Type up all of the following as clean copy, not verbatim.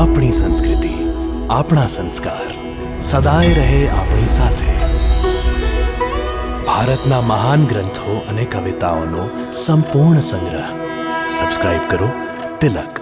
આપણી સંસ્કૃતિ, આપણા સંસ્કાર સદાય રહે આપણી સાથે. ભારતના મહાન ગ્રંથો અને કવિતાઓનો સંપૂર્ણ સંગ્રહ. સબસ્ક્રાઇબ કરો તિલક.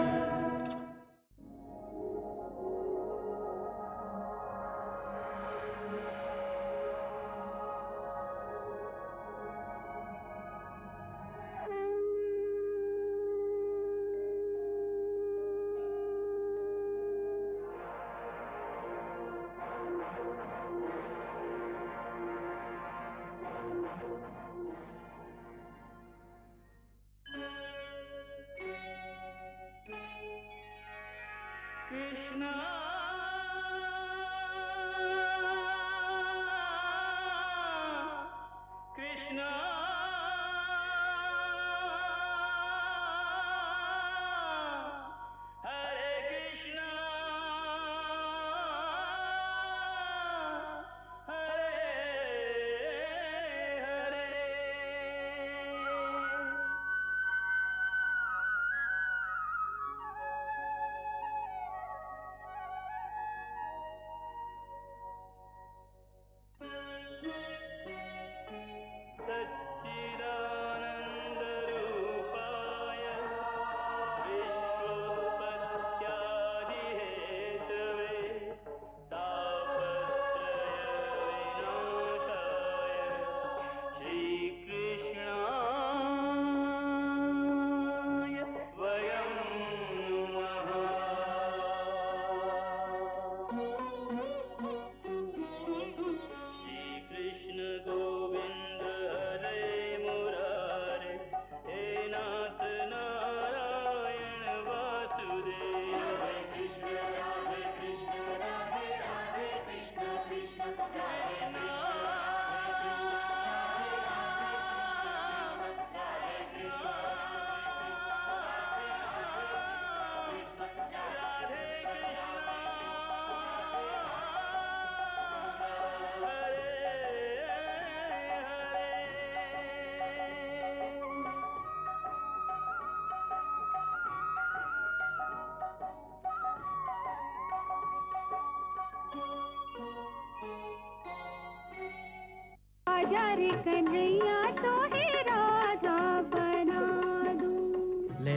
લે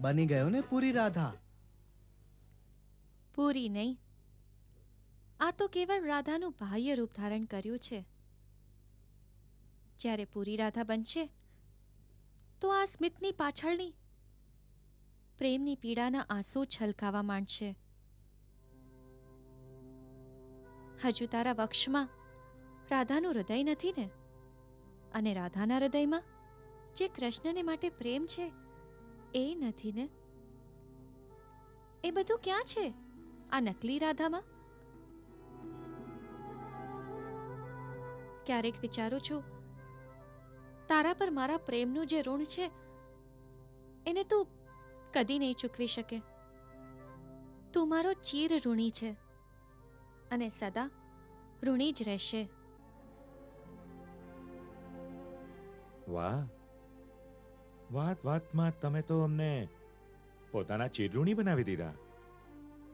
બની ગયો ને પૂરી રાધા. પૂરી નહીં, આ તો કેવળ રાધાનું બાહ્ય રૂપ ધારણ કર્યું છે. જ્યારે પૂરી રાધા બનશે તો આ સ્મિતની પાછળની પ્રેમની પીડાના આંસુ છલકાવા માંડશે. હજુ તારા વક્ષમાં રાધાનું હૃદય નથી ને, અને રાધાના હૃદયમાં જે કૃષ્ણને માટે પ્રેમ છે એ નથી ને. એ બધું ક્યાં છે આ નકલી રાધામાં? ક્યારેક વિચારું છું, તારા પર મારા પ્રેમનું જે ઋણ છે એને તું કદી નહીં ચૂકવી શકે. તું મારો ચીર ઋણી છે અને સદા ઋણી જ રહેશે. વાહ, વાત વાતમાં તમે તો અમને પોતાના ચીરઋણી બનાવી દીધા.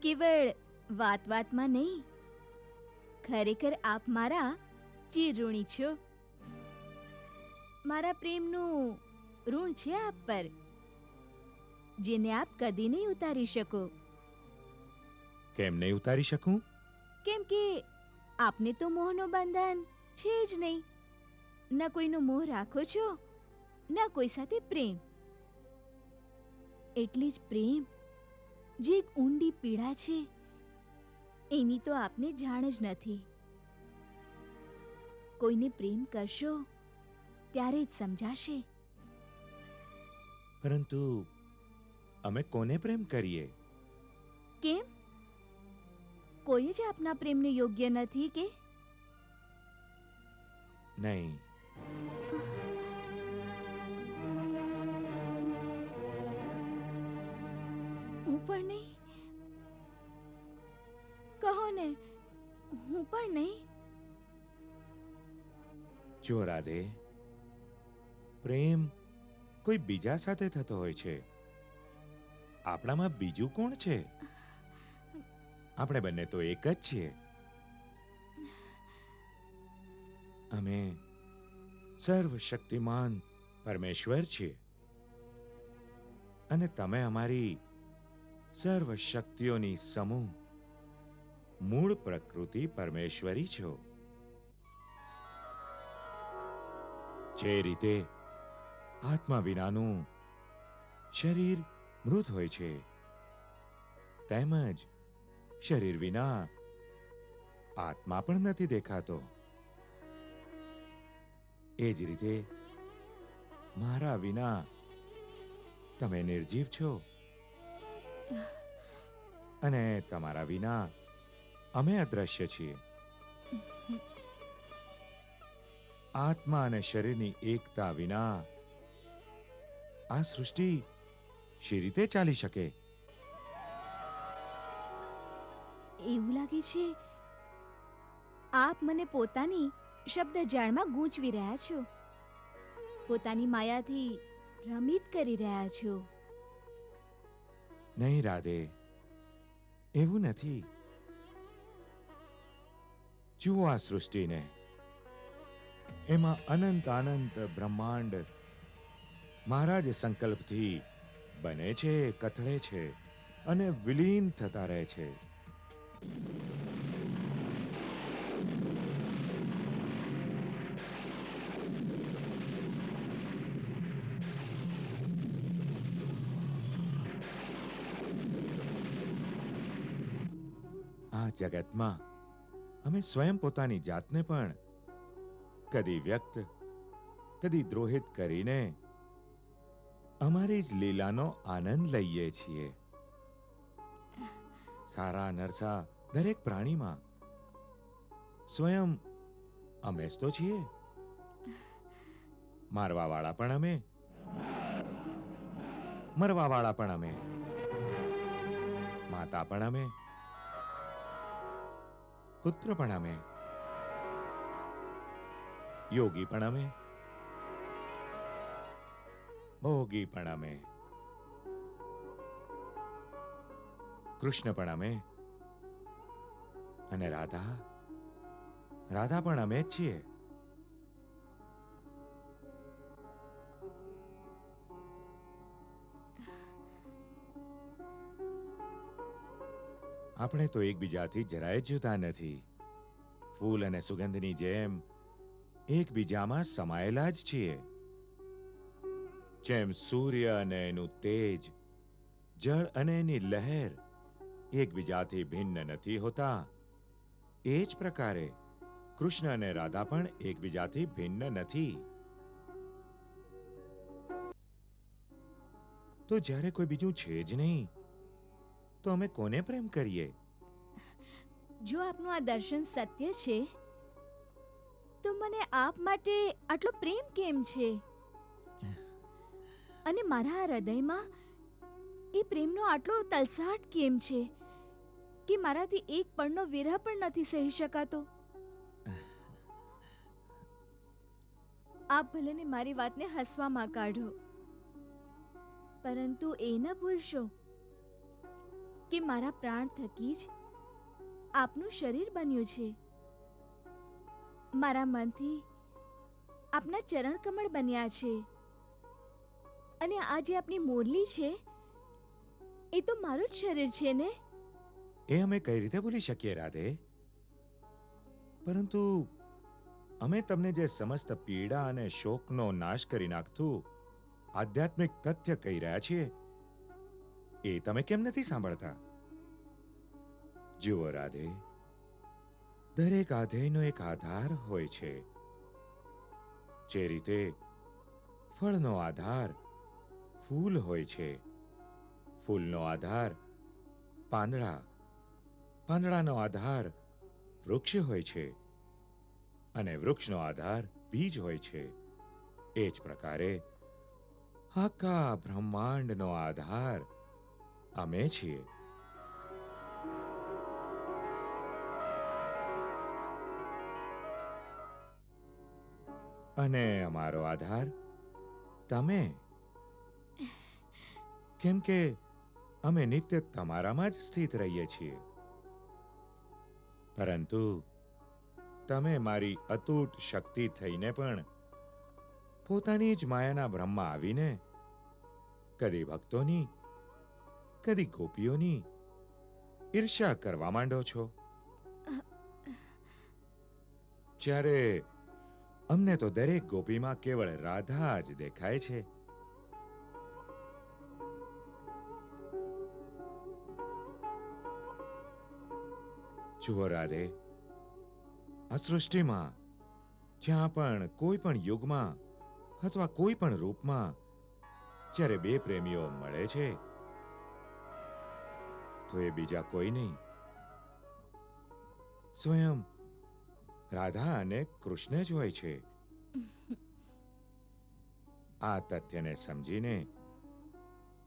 કેવળ વાત વાતમાં નહીં, ખરેખર આપ મારા ચીરઋણી છો. મારા પ્રેમનું ઋણ છે આપ પર, જેને આપ કદી નહીં ઉતારી શકો. કેમ નહીં ઉતારી શકું? કેમ કે આપને તો મોહનો બંધન છે જ નહીં. ન કોઈનો મોહ રાખો છો, ન કોઈ સાથે પ્રેમ. એટલી જ પ્રેમ જે એક ઊંડી પીડા છે એની તો આપને જાણ જ નથી. કોઈને પ્રેમ કરશો ત્યારે જ સમજાશે. પરંતુ અમે કોને પ્રેમ કરીએ? કેમ? કોઈ જ આપના પ્રેમને યોગ્ય નથી કે? નહીં. હું પણ નહીં. કહો ને, હું પણ નહીં. જો રાધે, પ્રેમ કોઈ બીજા સાથે થતો હોય છે. આપણામાં બીજું કોણ છે? આપણે બંને તો એક જ છીએ. અમે સર્વશક્તિમાન પરમેશ્વર છીએ અને તમે અમારી સર્વ શક્તિઓની સમૂહ મૂળ પ્રકૃતિ પરમેશ્વરી છો. જે રીતે આત્મા વિનાનું શરીર મૃત હોય છે, તેમજ શરીર વિના આત્મા પણ નથી દેખાતો. એ જ રીતે મારા વિના તમે નિર્જીવ છો અને તમારા વિના અમે અદ્રશ્ય છીએ. આત્મા અને શરીરની એકતા વિના આ સૃષ્ટિ શી રીતે ચાલી શકે? એવું લાગે છે આપ મને પોતાની શબ્દ જાળમાં ગૂંચવી રહ્યા છો, પોતાની માયાથી ભ્રમિત કરી રહ્યા છો. નહીં રાધે, એવું નથી. જુઓ આ સૃષ્ટિને. એમાં અનંત અનંત બ્રહ્માંડ મારા જ સંકલ્પથી બને છે, કથળે છે અને વિલીન થતા રહે છે. આ જગતમાં અમે સ્વયં પોતાની જાતને પણ કદી વ્યક્ત, કદી દ્રોહિત કરીને અમારી જ લીલાનો આનંદ લઈએ છીએ. સારા નરસા દરેક પ્રાણીમાં સ્વયં અમે જ તો છીએ. મારવાવાળા પણ અમે, મરવાવાળા પણ અમે, માતા પણ અમે, પુત્ર પણ અમે, યોગી પણ અમે, ભોગી પણ અમે, કૃષ્ણ પણ અમે અને રાધા પણ અમે જ છીએ. આપણે તો એકબીજાથી જરાય જ જુદા નથી. ફૂલ અને સુગંધની જેમ એકબીજામાં સમાયેલા જ છીએ. જેમ સૂર્ય અને એનું તેજ, જળ અને એની લહેર એકબીજાથી ભિન્ન નથી હોતા, એ જ પ્રકારે કૃષ્ણ અને રાધા પણ એકબીજાથી ભિન્ન નથી. તો જ્યારે કોઈ બીજું છે જ નહીં, તો અમે કોને પ્રેમ કરીએ? જો આપનું આ દર્શન સત્ય છે તો મને આપ માટે આટલો પ્રેમ કેમ છે? અને મારા આ હૃદયમાં એ પ્રેમનો આટલો તલસાટ કેમ છે કે મારાથી એક પળનો વિરહ પણ નથી સહી શકાતો? આપ ભલે ને મારી વાતને હસવામાં કાઢો, પરંતુ એ ન ભૂલશો કે મારા પ્રાણ થકી જ આપનું શરીર બન્યું છે. મારા મનથી આપના ચરણ કમળ બન્યા છે અને આ જે આપની મોરલી છે એ તો મારું જ શરીર છે ને? એ અમે કઈ રીતે ભૂલી શકીએ રાધે? પરંતુ અમે તમને જે સમસ્ત પીડા અને શોકનો નાશ કરી નાખતું આધ્યાત્મિક તથ્ય કહી રહ્યા છીએ, એ તમે કેમ નથી સાંભળતા? જુઓ રાધે, દરેક આધેયનો એક આધાર હોય છે. જે રીતે ફળનો આધાર ફૂલ હોય છે, ફૂલનો આધાર પાંદડા, પાંદડાનો આધાર વૃક્ષ હોય છે અને વૃક્ષનો આધાર બીજ હોય છે, એ જ પ્રકારે આખા બ્રહ્માંડનો આધાર અમે છીએ. અને અમારો આધાર તમે. કેમ કે અમે નિત્ય તમારામાં જ સ્થિત રહીએ છીએ. પરંતુ તમે મારી અતૂટ શક્તિ થઈને પણ પોતાની જ માયાના ભ્રમમાં આવીને કદી ભક્તોની કદી ગોપીઓની ઈર્ષ્યા કરવા માંડો છો. જ્યારે અમને તો દરેક ગોપીમાં કેવળ રાધા જ દેખાય છે. જુઓ રાધે, આ સૃષ્ટિમાં જ્યાં પણ કોઈ પણ યુગમાં અથવા કોઈ પણ રૂપમાં જ્યારે બે પ્રેમીઓ મળે છે તો એ બીજા કોઈ નહીં, સ્વયં રાધા અને કૃષ્ણ જ હોય છે. આ તથ્યને સમજીને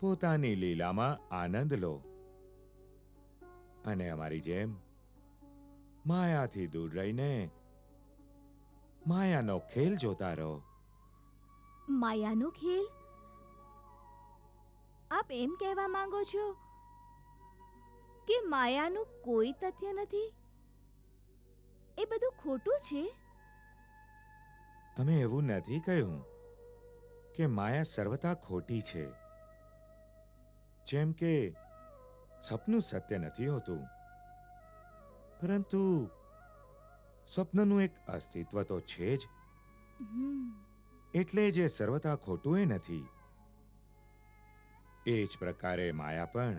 પોતાની લીલામાં આનંદ લો અને અમારી જેમ માયાથી દૂર રહીને માયાનો ખેલ જોતા રહો. માયાનો ખેલ? આપ એમ કહેવા માંગો છો કે માયાનું કોઈ તથ્ય નથી? એ બધું ખોટું છે? અમે એવું નથી કહ્યું કે માયા સર્વથા ખોટી છે. જેમ કે સપનું સત્ય નથી હોતું, પરંતુ સ્વપ્નનું એક અસ્તિત્વ તો છે જ, હમ, એટલે જે સર્વથા ખોટું એ નથી. એ જ પ્રકારે માયા પણ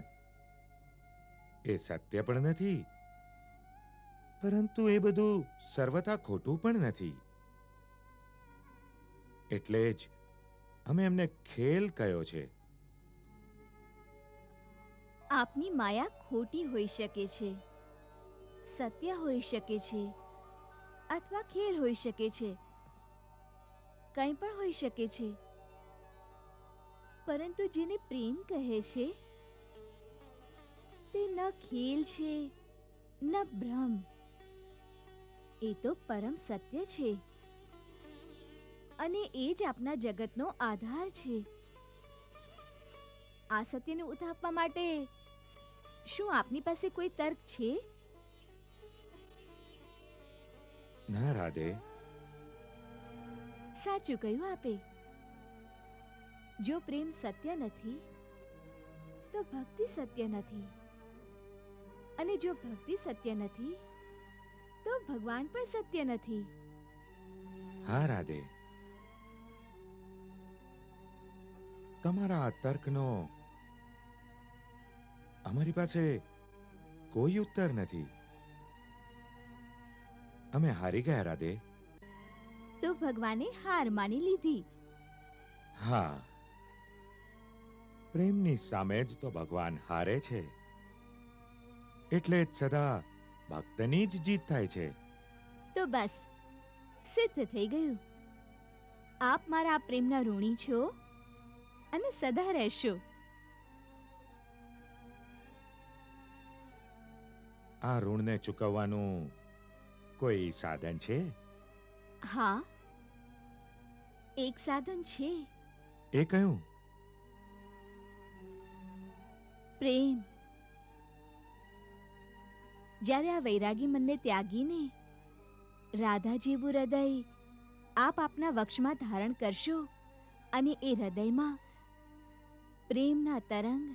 એ સત્ય પણ નથી, પરંતુ એ બધું સર્વથા ખોટું પણ નથી. એટલે જ અમે એમને ખેલ કહ્યો છે. આપની માયા ખોટી હોઈ શકે છે, સત્ય હોઈ શકે છે, અથવા ખેલ હોઈ શકે છે, કંઈ પણ હોઈ શકે છે. પરંતુ જેને પ્રેમ કહે છે તે ન ખેલ છે ન ભ્રમ, એ તો પરમ સત્ય છે અને એ જ આપના જગતનો આધાર છે. આ સત્યને ઉથાપવા માટે શું આપની પાસે કોઈ તર્ક છે? ના રાધે, સાચું કહ્યું આપે. જો પ્રેમ સત્ય નથી તો ભક્તિ સત્ય નથી, અને જો ભક્તિ સત્ય નથી તો ભગવાન પણ સત્ય નથી. હા રાધે, તમારા આ તર્કનો અમારી પાસે કોઈ ઉત્તર નથી. અમે હારી ગયા રાધે. તો ભગવાને હાર માની લીધી. હા, પ્રેમની સામે જ તો ભગવાન હારે છે, એટલે જ સદા ભક્તની જ જીત થાય છે. તો બસ સિદ્ધ થઈ ગયું. આપ મારા આ પ્રેમના ઋણી છો અને સદા રહેશો. આ ઋણને ચૂકવવાનું કોઈ સાધન છે? હા, એક સાધન છે. એ કયું? પ્રેમ. જ્યારે આ વૈરાગી મનને ત્યાગીને રાધા જેવું હૃદય આપ આપના વક્ષમાં ધારણ કરશો અને એ હૃદયમાં પ્રેમના તરંગ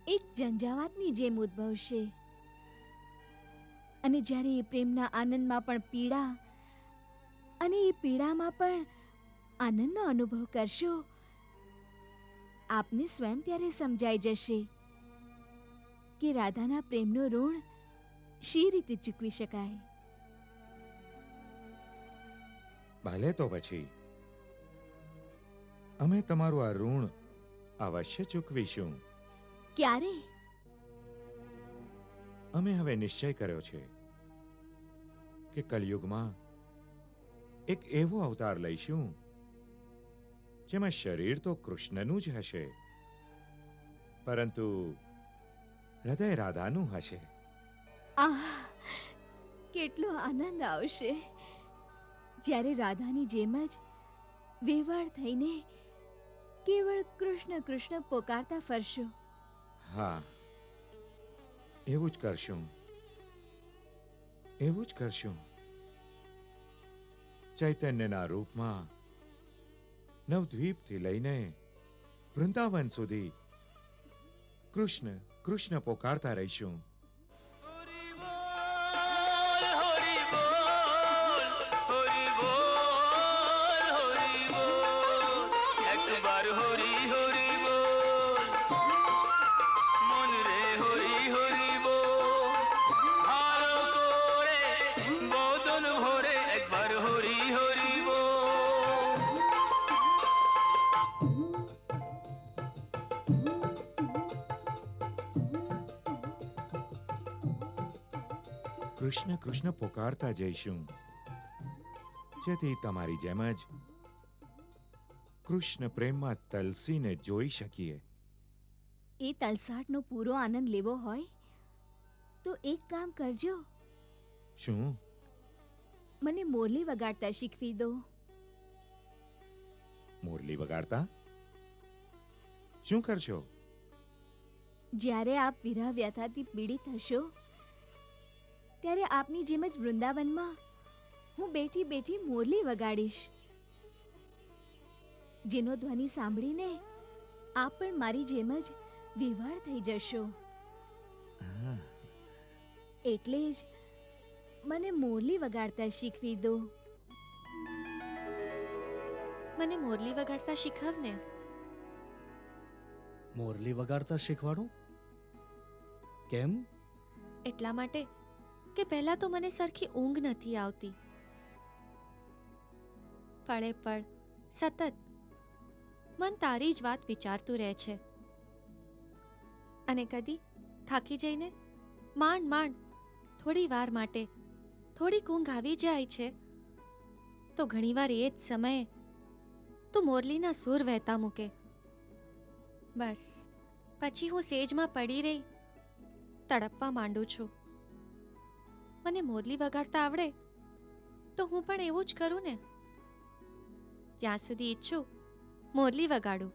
એક ઝંઝાવાતની જેમ ઉદ્ભવશે. અને જ્યારે એ પ્રેમના આનંદમાં પણ પીડા અને એ પીડામાં પણ આનંદનો અનુભવ કરશો, આપને સ્વયં ત્યારે સમજાઈ જશે કે રાધાના પ્રેમનું ઋણ શી રીતે ચૂકવી શકાય. ભલે તો પછી અમે તમારું આ ઋણ અવશ્ય ચૂકવીશું. ક્યારે? અમે હવે નિશ્ચય કર્યો છે કે કલયુગમાં એક એવો અવતાર લઈશું જેમાં શરીર તો કૃષ્ણનું જ હશે, પરંતુ હૃદય રાધાનું હશે. આહ, કેટલો આનંદ આવશે જ્યારે રાધાની જેમ જ વેવાળ થઈને કેવળ કૃષ્ણ કૃષ્ણ પોકારતા ફરશો. હા, એવું જ કરશું. એવું જ કરશું. ચૈતન્યના રૂપમાં નવદ્વીપથી લઈને વૃંદાવન સુધી કૃષ્ણ કૃષ્ણ પોકારતા રહીશું. કૃષ્ણ કૃષ્ણ પોકારતા જઈશું, જેથી તમારી જેમ જ કૃષ્ણ પ્રેમમાં તલસીને જોઈ શકીએ. એ તલસાટનો પૂરો આનંદ લેવો હોય તો એક કામ કરજો, શું? મને મોરલી વગાડતા શીખવી દો. મોરલી વગાડતા? શું કરશો? જ્યારે આપ વિરહ વ્યથાથી પીડિત હશો ત્યારે આપની જેમ જ વૃંદાવનમાં હું બેઠી બેઠી મોરલી વગાડીશ, જેનો ધ્વનિ સાંભળીને આપ પણ મારી જેમ જ વિહ્વળ થઈ જશો. હા, એટલે જ મને મોરલી વગાડતા શીખવી દો. મને મોરલી વગાડતા શીખવ ને. મોરલી વગાડતા શીખવાડું? કેમ? એટલા માટે કે પહેલા તો મને સરખી ઊંઘ નથી આવતી. પળે પળ સતત મન તારી જ વાત વિચારતું રહે છે, અને કદી થાકી જઈને માંડ માંડ થોડી વાર માટે થોડીક ઊંઘ આવી જાય છે તો ઘણીવાર એ જ સમયે તું મોરલીના સૂર વહેતા મૂકે. બસ પછી હું સેજમાં પડી રહી તડપવા માંડું છું. મને મોરલી વગાડતા આવડે તો હું પણ એવું જ કરું ને. જ્યાં સુધી ઈચ્છું મોરલી વગાડું.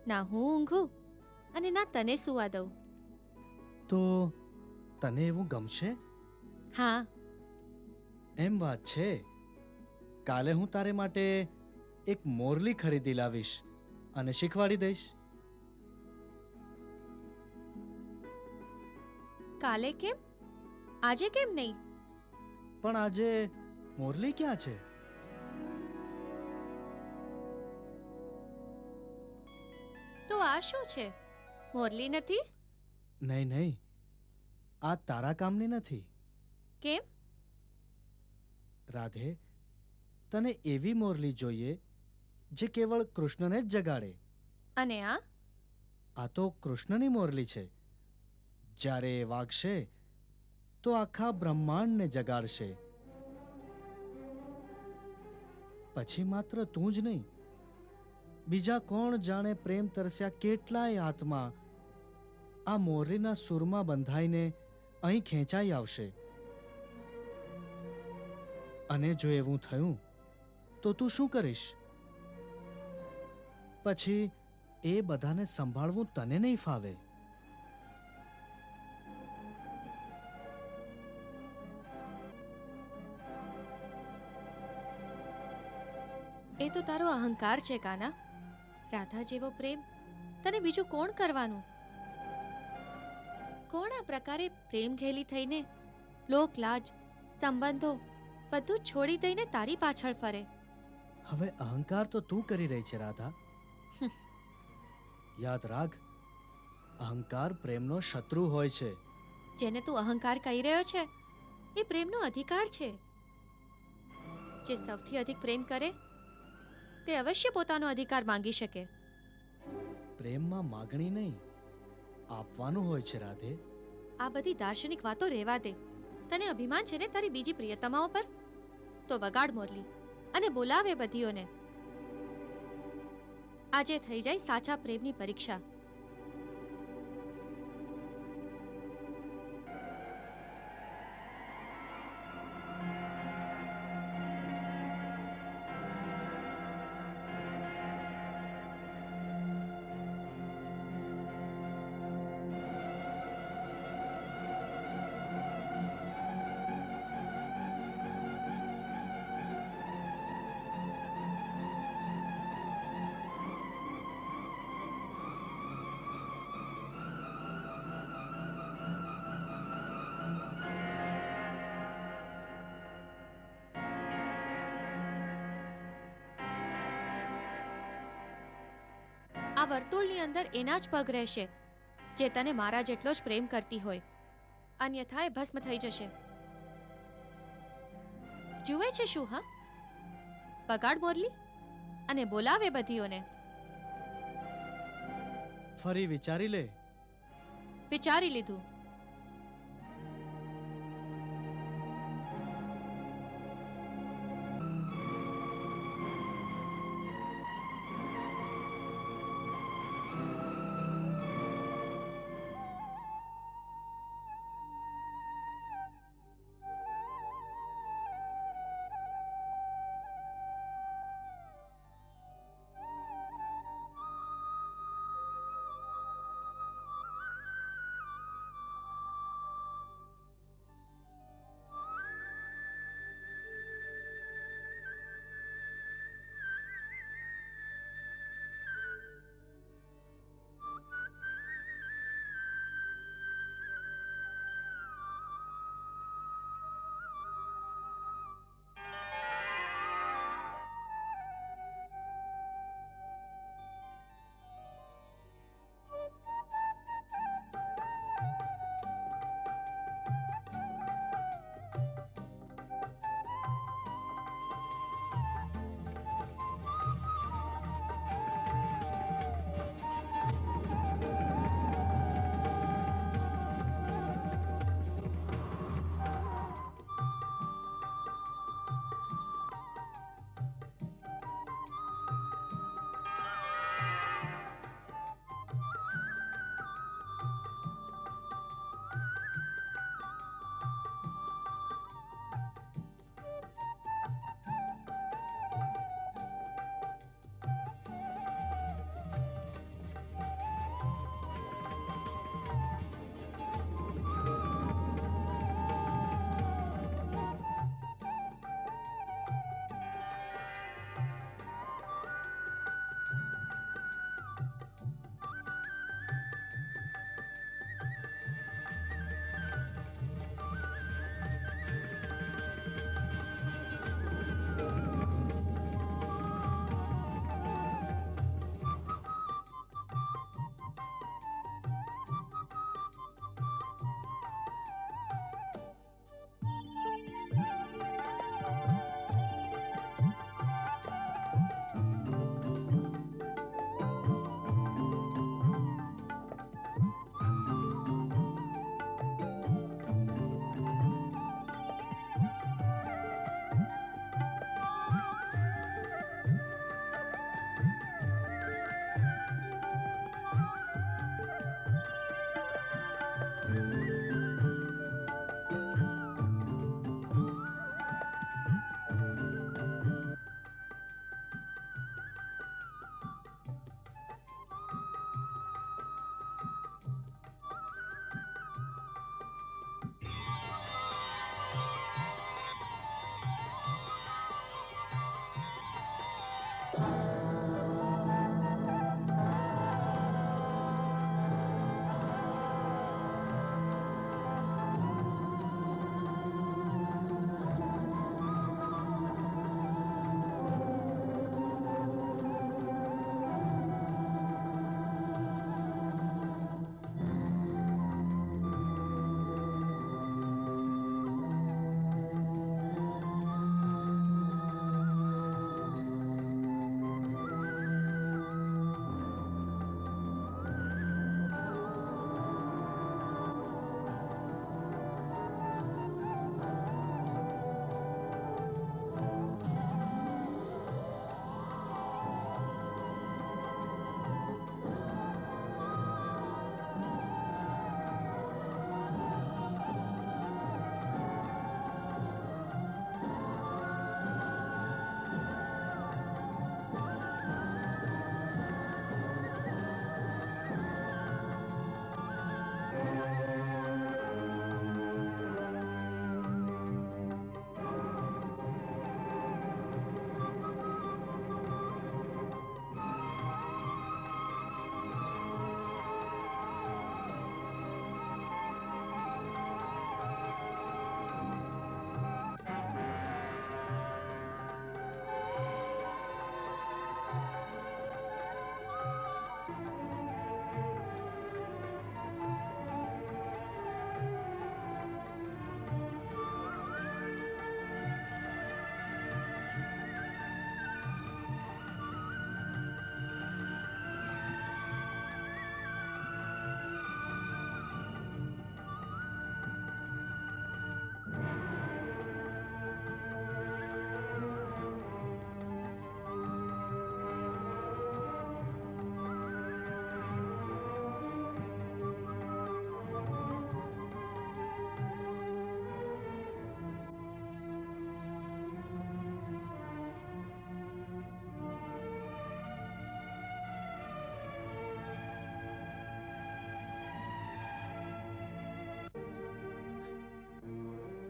ના હું ઊંઘું અને ના તને સુવા દઉં. તો તને એવું ગમશે? હા, એમ વાત છે. કાલે હું તારે માટે એક મોરલી ખરીદી લાવીશ અને શીખવાડી દઈશ. કાલે કેમ? આજે કેમ નહીં? પણ આજે મોરલી ક્યાં છે? તો આ શું છે? મોરલી નથી? નહીં નહીં, આ તારા કામની નથી. કેમ? રાધે, તને એવી મોરલી જોઈએ જે કેવળ કૃષ્ણને જ જગાડે. અને આ? આ તો કૃષ્ણની મોરલી છે. જ્યારે એ વાગશે તો આખા બ્રહ્માંડને જગાડશે. પછી માત્ર તું જ નહીં, બીજા કોણ જાણે પ્રેમ તરસ્યા કેટલાય આત્મા આ મોરલીના સૂરમાં બંધાઈને અહીં ખેંચાઈ આવશે. અને જો એવું થયું તો તું શું કરીશ? પછી એ બધાને સંભાળવું તને નહીં ફાવે. એ તો તારો અહંકાર છે કાના. રાધા જેવો પ્રેમ તને બીજું કોણ કરવાનું? કોણ આ પ્રકારે પ્રેમ ઘેલી થઈને લોક લાજ સંબંધો બધું જ છોડી દઈને તારી પાછળ ફરે? હવે અહંકાર તો તું કરી રહી છે રાધા. યાદ રાખ, અહંકાર પ્રેમનો શત્રુ હોય છે. જેને તું અહંકાર કહી રહ્યો છે એ પ્રેમનો અધિકાર છે. જે સૌથી અધિક પ્રેમ કરે તે અવશ્ય પોતાનો અધિકાર માંગી શકે. પ્રેમમાં માગણી નહીં, આપવાનું હોય છે રાધે. આ બધી દાર્શનિક વાતો રહેવા દે. તને અભિમાન છે ને તારી બીજી પ્રિયતમાઓ પર? તો વગાડ મોરલી અને બોલાવે બધીઓને. આજે થઈ જાય સાચા પ્રેમની પરીક્ષા. આ વર્તુળની અંદર એના જ પગ રહેશે જે તને મારા જેટલો જ પ્રેમ કરતી હોય, અન્યથા એ ભસ્મ થઈ જશે. જુએ છે શું? હા, બગાડ મોરલી અને બોલાવે બધીઓને. ફરી વિચારી લે. વિચારી લીધું.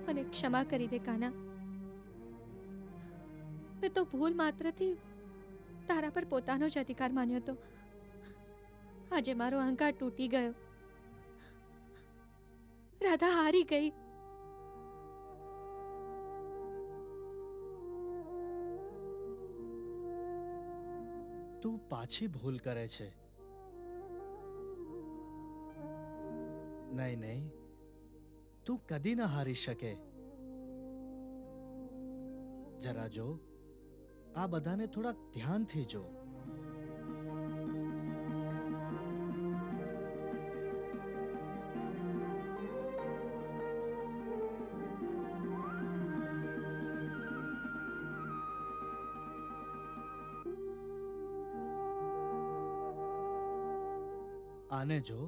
મને ક્ષમા કરી દે કાના. મેં તો ભૂલ માત્રથી તારા પર પોતાનો જ અધિકાર માન્યો હતો. આજે મારો અહંકાર તૂટી ગયો. રાધા હારી ગઈ. તું પાછી ભૂલ કરે છે. નહીં નહીં, તું કદી ન હારી શકે. જરા જો, આ બધાને થોડાક ધ્યાનથી જો. આને જો.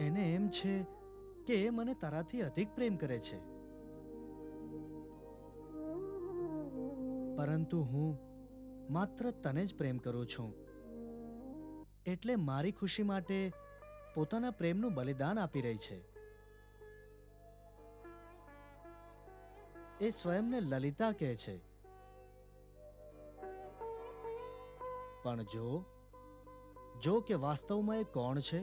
એને એમ છે કે એ મને તારાથી અધિક પ્રેમ કરે છે, પરંતુ હું માત્ર તને જ પ્રેમ કરું છું. એટલે મારી ખુશી માટે પોતાના પ્રેમનું બલિદાન આપી રહી છે. એ સ્વયંને લલિતા કહે છે, પણ જો કે વાસ્તવમાં એ કોણ છે?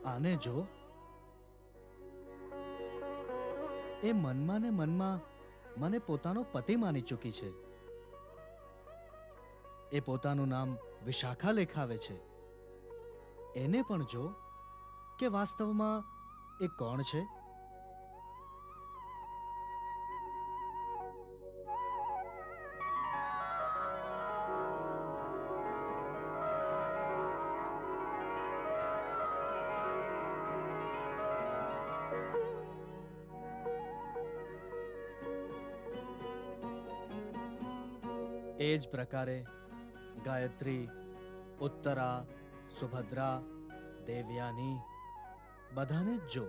આને જો. એ મનમાં ને મનમાં મને પોતાનો પતિ માની ચૂકી છે. એ પોતાનું નામ વિશાખા લેખાવે છે. એને પણ જો કે વાસ્તવમાં એ કોણ છે. એ જ પ્રકારે ગાયત્રી, ઉત્તરા, સુભદ્રા, દેવયાની બધાને જ જો.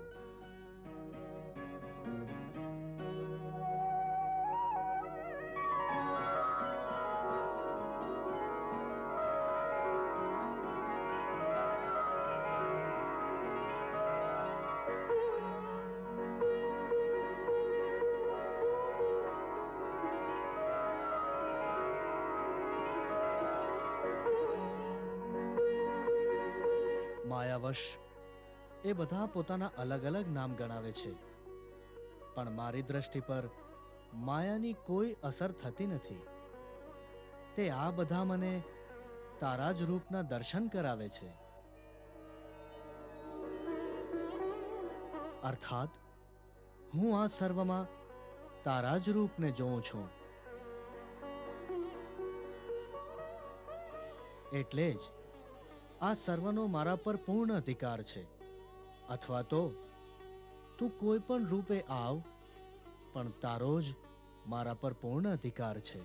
માયાવશ એ બધા પોતાના અલગ અલગ નામ ગણાવે છે, પણ મારી દ્રષ્ટિ પર માયાની કોઈ અસર થતી નથી. તે આ બધા મને તારા જ રૂપના દર્શન કરાવે છે. અર્થાત હું આ સર્વમાં તારા જ રૂપને જોઉં છું. એટલે જ આ સર્વનો મારા પર પૂર્ણ અધિકાર છે. અથવા તો તું કોઈ પણ રૂપે આવ, પણ તારો જ મારા પર પૂર્ણ અધિકાર છે.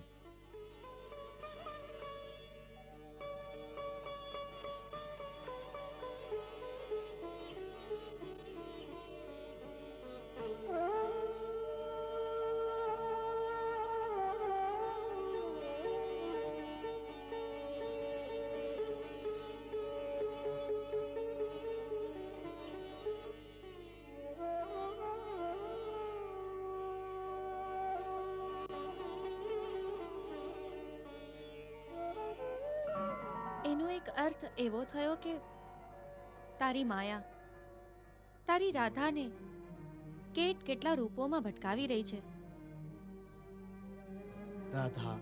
એનો એક અર્થ એવો થયો કે તારી માયા તારી રાધાને કેટલા રૂપોમાં ભટકાવી રહી છે. રાધા,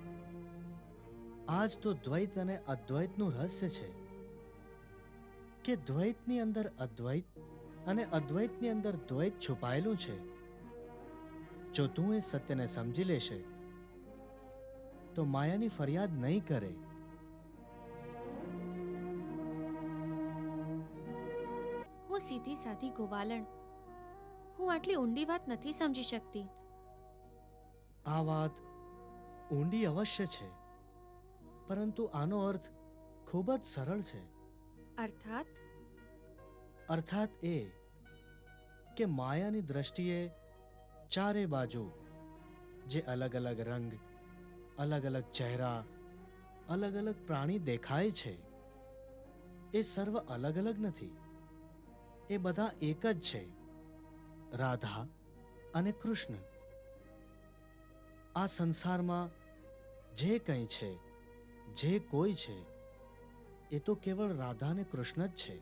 આજ તો દ્વૈત અને અદ્વૈતનું રહસ્ય છે કે દ્વૈતની અંદર અદ્વૈત અને અદ્વૈતની અંદર દ્વૈત છુપાયેલું છે. જો તું એ સત્યને સમજી લેશે તો માયાની ફરિયાદ નહીં કરે. હું સીધી સાધી ગોવાલણ હું આટલી ઊંડી વાત નથી સમજી શકતી. આ વાત ઊંડી અવશ્ય છે, પરંતુ આનો અર્થ ખૂબ જ સરળ છે. અર્થાત અર્થાત એ કે માયાની દ્રષ્ટિએ ચારે બાજુ જે અલગ અલગ રંગ, અલગ અલગ ચહેરા, અલગ અલગ પ્રાણી દેખાય છે, એ સર્વ અલગ અલગ નથી. એ બધા એક જ છે, રાધા અને કૃષ્ણ. આ સંસારમાં જે કંઈ છે, જે કોઈ છે, એ તો કેવળ રાધા અને કૃષ્ણ જ છે.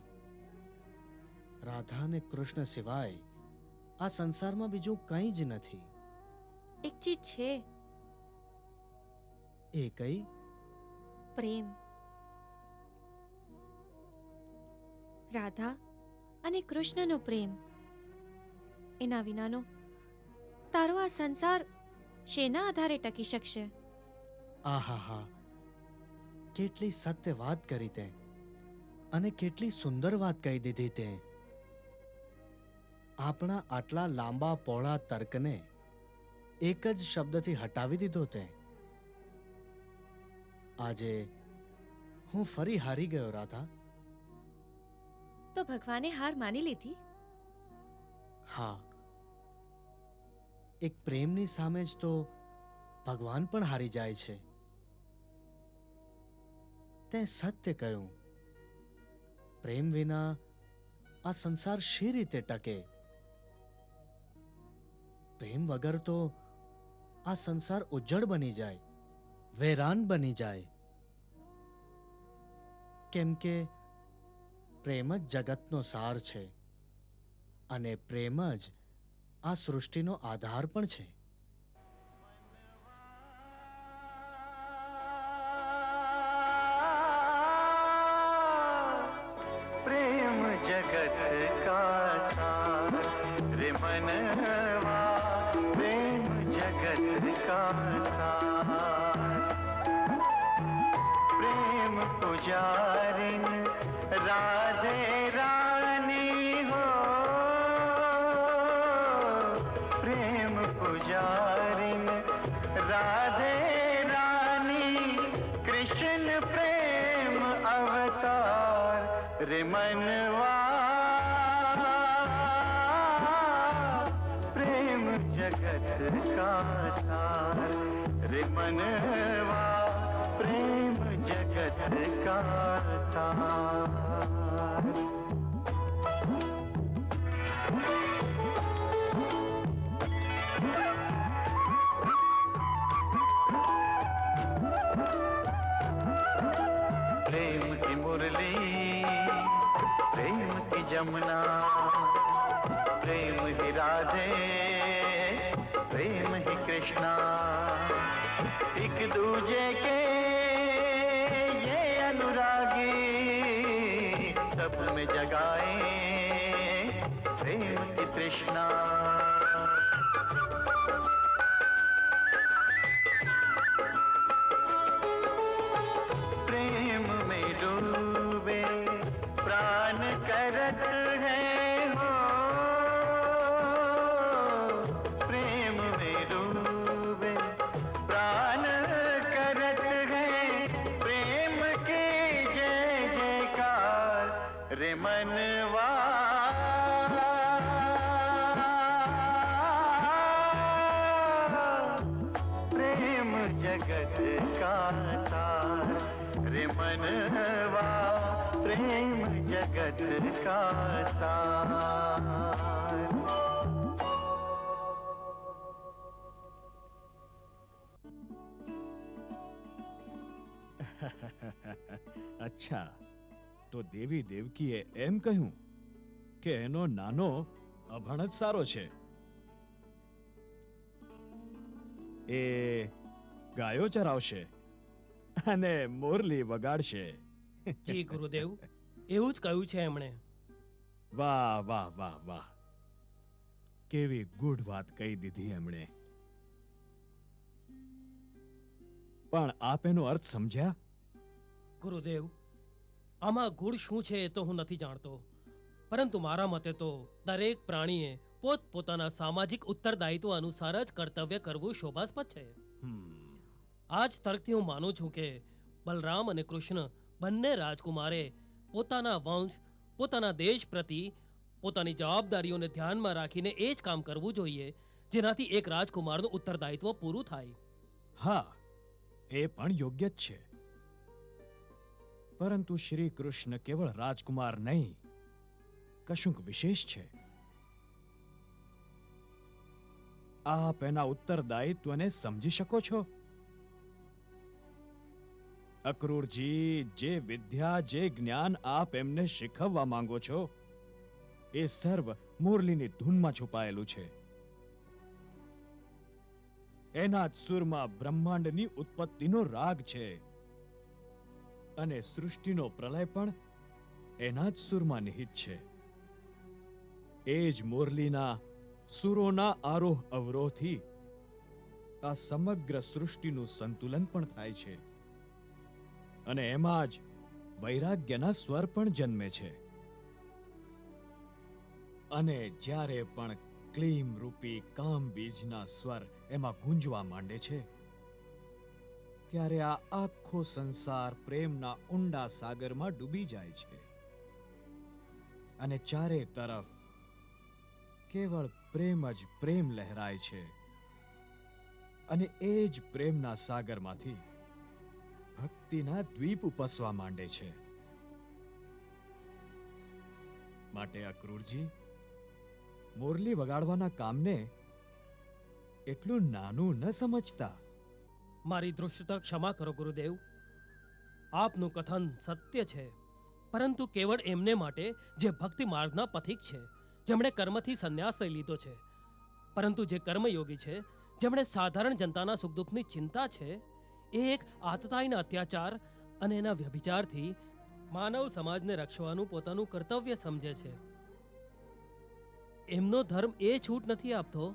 રાધા અને કૃષ્ણ સિવાય આ સંસારમાં બીજું કંઈ જ નથી. એક ચીજ છે, એ કઈ? પ્રેમ. રાધા અને કૃષ્ણનો પ્રેમ. એના વિનાનો તારો આ સંસાર શેના આધારે ટકી શકશે? આહાહા, કેટલી સત્ય વાત કરી તે, અને કેટલી સુંદર વાત કહી દીધી તે. આપણા આટલા લાંબા પહોળા તર્કને એક જ શબ્દથી હટાવી દીધો તે. આજે હું ફરી હારી ગયો, રાધા. તો ભગવાને હાર માની લીધી? હા, એક પ્રેમની સામે જ તો ભગવાન પણ હારી જાય છે. તે સત્ય કહ્યું. પ્રેમ વિના આ સંસાર શી રીતે ટકે? પ્રેમ વગર તો આ સંસાર ઉજ્જડ બની જાય, વેરાન બની જાય. કેમ કે પ્રેમ જ જગતનો સાર છે, અને પ્રેમ જ આ સૃષ્ટિનો આધાર પણ છે. प्रेम जगत का सार रे मनवा, प्रेम जगत का सार. प्रेम पुजारिन राधे रानी हो, प्रेम पुजारिन राधे रानी, कृष्ण प्रेम अवतार रे मनवा. प्रेम जगत का सार रे मनवा, प्रेम जगत का सार. प्रेम की मुरली, प्रेम की जमुना, प्रेम ही राधे, प्रेम ही कृष्णा. एक दूजे के ये अनुरागी, सब में जगाए प्रेम की तृष्णा. प्रेम में डूबे प्राण करत है हो, प्रेम में डूबे प्राण करत है, प्रेम के जय जयकार रे मनवा. प्रेम जगत का सार रे मनवा, प्रेम जगत का सार. અચ્છા, તો દેવી દેવકીએ એમ કહ્યું કે એનો નાનો અભણ જ સારો છે. એ ગાયો ચરાવશે અને મોરલી વગાડશે. જી ગુરુદેવ, એવું જ કહ્યું છે એમણે. વાહ વાહ વાહ વાહ, કેવી ગૂઢ વાત કહી દીધી એમણે. પણ આપ એનો અર્થ સમજ્યા? ગુરુદેવ, આમાં ગુણ શું છે એ તો હું નથી જાણતો, પરંતુ મારા મતે તો દરેક પ્રાણીએ પોતપોતાના સામાજિક ઉત્તરદાયિત્વ અનુસાર જ કર્તવ્ય કરવું શોભાસ્પદ છે. હમ, આ જ તર્કથી હું માનું છું કે બલરામ અને કૃષ્ણ બંને રાજકુમારે પોતાના વંશ, પોતાના દેશ પ્રતિ પોતાની જવાબદારીઓને ધ્યાનમાં રાખીને એ જ કામ કરવું જોઈએ જેનાથી એક રાજકુમારનું ઉત્તરદાયિત્વ પૂરું થાય. હા, એ પણ યોગ્ય જ છે. પરંતુ શ્રી કૃષ્ણ કેવળ રાજકુમાર નહીં, કશુંક વિશેષ છે. આપ એના ઉત્તરદાયિત્વને સમજી શકો છો? અક્રૂરજી, જે વિદ્યા, જે જ્ઞાન આપ એમને શીખવવા માંગો છો, એ સર્વ મુરલીની ધૂનમાં છુપાયેલું છે. એના જ સુરમાં બ્રહ્માંડની ઉત્પત્તિનો રાગ છે અને સૃષ્ટિનો પ્રલય પણ એના જ સુરમાં નિહિત છે. એ જ મુરલીના સુરોના આરોહ અવરોહથી આ સમગ્ર સૃષ્ટિનું સંતુલન પણ થાય છે અને એમાં જ વૈરાગ્યના સ્વર પણ જન્મે છે. અને જ્યારે પણ ક્લીમ રૂપી કામ બીજના સ્વર એમાં ગુંજવા માંડે છે, ત્યારે આ આખો સંસાર પ્રેમના ઊંડા સાગરમાં ડૂબી જાય છે અને ચારે તરફ કેવળ પ્રેમ જ પ્રેમ લહેરાય છે. અને એ જ પ્રેમના સાગરમાંથી ભક્તિના દ્વીપ ઉપસવા માંડે છે. માટે અક્રૂરજી, મુરલી વગાડવાના કામને એટલું નાનું ન સમજતા. મારી દૃષ્ટતા ક્ષમા કરો ગુરુદેવ. આપનું કથન સત્ય છે, પરંતુ કેવળ એમને માટે જે ભક્તિ માર્ગના પથિક છે, જેમણે કર્મથી સંન્યાસ લઈ લીધો છે. પરંતુ જે કર્મયોગી છે, જેમણે સાધારણ જનતાના સુખ દુઃખની ચિંતા છે, એ એક આતતાઈના અત્યાચાર અને એના વ્યભિચારથી માનવ સમાજને રક્ષવાનું પોતાનું કર્તવ્ય સમજે છે. એમનો ધર્મ એ છૂટ નથી આપતો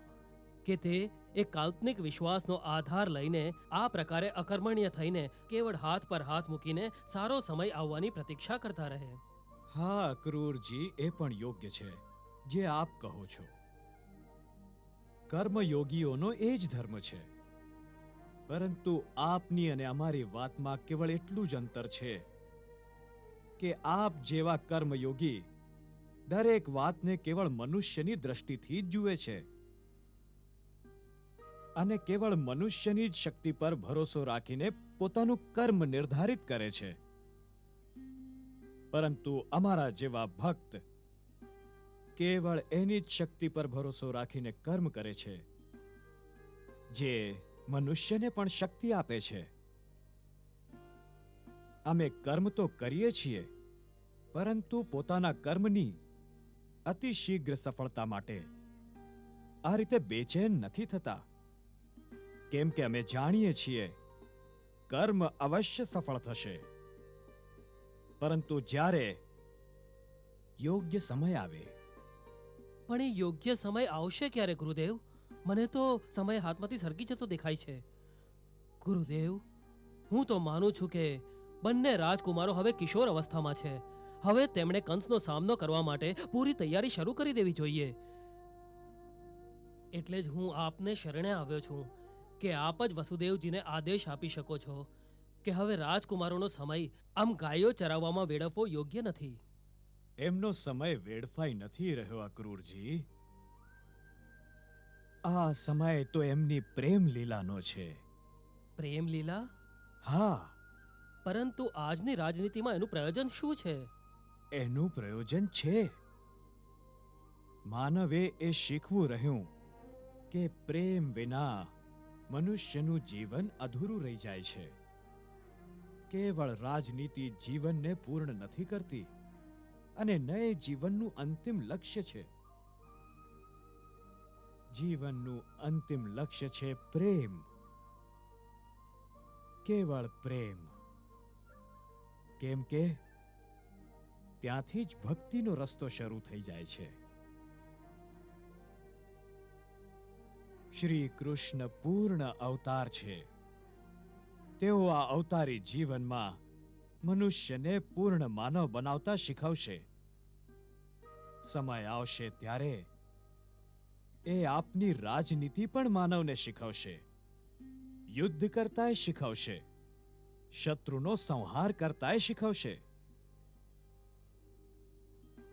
કે તે એક કાલ્પનિક વિશ્વાસનો આધાર લઈને આ પ્રકારે અકર્મણ્ય થઈને કેવળ હાથ પર હાથ મૂકીને સારો સમય આવવાની પ્રતીક્ષા કરતા રહે. હા અક્રૂરજી, એ પણ યોગ્ય છે જે આપ કહો છો. કર્મયોગીઓનો એ જ ધર્મ છે. પરંતુ આપની અને અમારી વાતમાં કેવળ એટલું જ અંતર છે કે આપ જેવા કર્મયોગી દરેક વાતને કેવળ મનુષ્યની દ્રષ્ટિથી જ જુએ છે અને કેવળ મનુષ્યની જ શક્તિ પર ભરોસો રાખીને પોતાનું કર્મ નિર્ધારિત કરે છે. પરંતુ અમારા જેવા ભક્ત કેવળ એની જ શક્તિ પર ભરોસો રાખીને કર્મ કરે છે, જે મનુષ્યને પણ શક્તિ આપે છે. અમે કર્મ તો કરીએ છીએ, પરંતુ પોતાના કર્મની અતિ શીઘ્ર સફળતા માટે આ રીતે બેચેન નથી થતા, કેમ કે અમે જાણીએ છીએ કર્મ અવશ્ય સફળ થશે. પરંતુ જ્યારે યોગ્ય સમય આવે. પણ એ યોગ્ય સમય આવશે ક્યારે ગુરુદેવ? મને તો સમય હાથમાંથી સરકી જતો દેખાય છે. ગુરુદેવ, હું તો માનું છું કે બંને રાજકુમારો હવે કિશોર અવસ્થામાં છે. હવે તેમણે કંસનો સામનો કરવા માટે પૂરી તૈયારી શરૂ કરી દેવી જોઈએ. એટલે જ હું આપને શરણે આવ્યો છું કે આપ જ વસુદેવજીને આદેશ આપી શકો છો કે હવે રાજકુમારોનો સમય આમ ગાયો ચરાવવામાં વેડફવો યોગ્ય નથી. એમનો સમય વેડફાઈ નથી રહ્યો અક્રૂરજી. આ સમય તો એમની પ્રેમ લીલાનો છે. પ્રેમ લીલા? હા, પરંતુ આજની રાજનીતિમાં એનું પ્રયોજન શું છે? એનું પ્રયોજન છે. માનવે એ શીખવું રહ્યું કે પ્રેમ વિના મનુષ્યનું જીવન અધૂરું રહી જાય છે. કેવળ રાજનીતિ જીવનને પૂર્ણ નથી કરતી અને ન એ જીવનનું અંતિમ લક્ષ્ય છે. જીવનનું અંતિમ લક્ષ્ય છે પ્રેમ, કેવળ પ્રેમ. કેમ કે ત્યાંથી જ ભક્તિનો રસ્તો શરૂ થઈ જાય છે. શ્રી કૃષ્ણ પૂર્ણ અવતાર છે. તેઓ આ અવતારી જીવનમાં મનુષ્યને પૂર્ણ માનવ બનાવતા શીખવશે. સમય આવશે ત્યારે એ આપની રાજનીતિ પણ માનવને શીખવશે, યુદ્ધ કરતાંય શીખવશે, શત્રુનો સંહાર કરતાંય શીખવશે.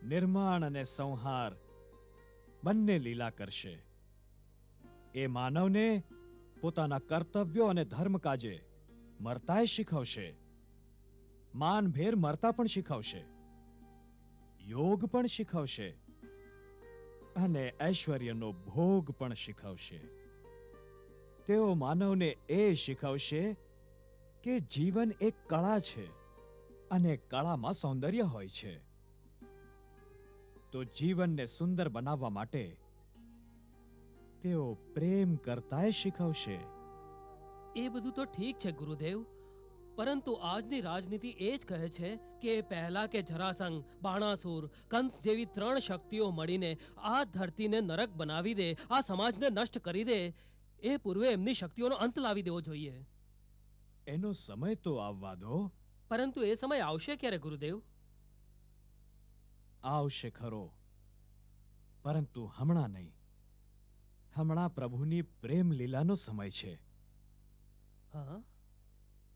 નિર્માણ અને સંહાર બંને લીલા કરશે. એ માનવને પોતાના કર્તવ્યો અને ધર્મ કાજે મરતાય શીખવશે, માનભેર મરતા પણ શીખવશે, યોગ પણ શીખવશે અને ઐશ્વર્યનો ભોગ પણ શીખવશે. તેઓ માનવને એ શીખવશે કે જીવન એક કળા છે અને કળામાં સૌંદર્ય હોય છે. તો જીવનને સુંદર બનાવવા માટે તેઓ પ્રેમ કરતાંય શીખવશે. એ બધું તો ઠીક છે ગુરુદેવ, પરંતુ આજની રાજનીતિ એ જ કહે છે કે પહેલા કે જરાસંઘ, બાણાસુર, કંસ જેવી 3 શક્તિઓ મળીને આ ધરતીને નરક બનાવી દે, આ સમાજને નષ્ટ કરી દે, એ પૂર્વે એમની શક્તિઓનો અંત લાવી દેવો જોઈએ. એનો સમય તો આવવા દો. પરંતુ એ સમય આવશે ક્યારે ગુરુદેવ? આવશે ખરો, પરંતુ હમણાં નહીં. હમણાં પ્રભુની પ્રેમ લીલાનો સમય છે. હા,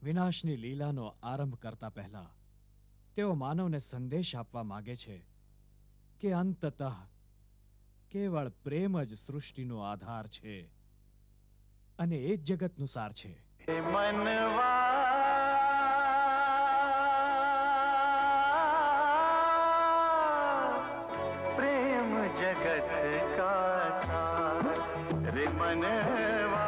વિનાશની લીલાનો આરંભ કરતા પહેલા તેઓ માનવને સંદેશ આપવા માંગે છે કે અંતતઃ કેવળ પ્રેમ જ સૃષ્ટિનો આધાર છે અને એ જ જગતનું સાર છે. हे मनवा प्रेम जगत का सार रे मनवा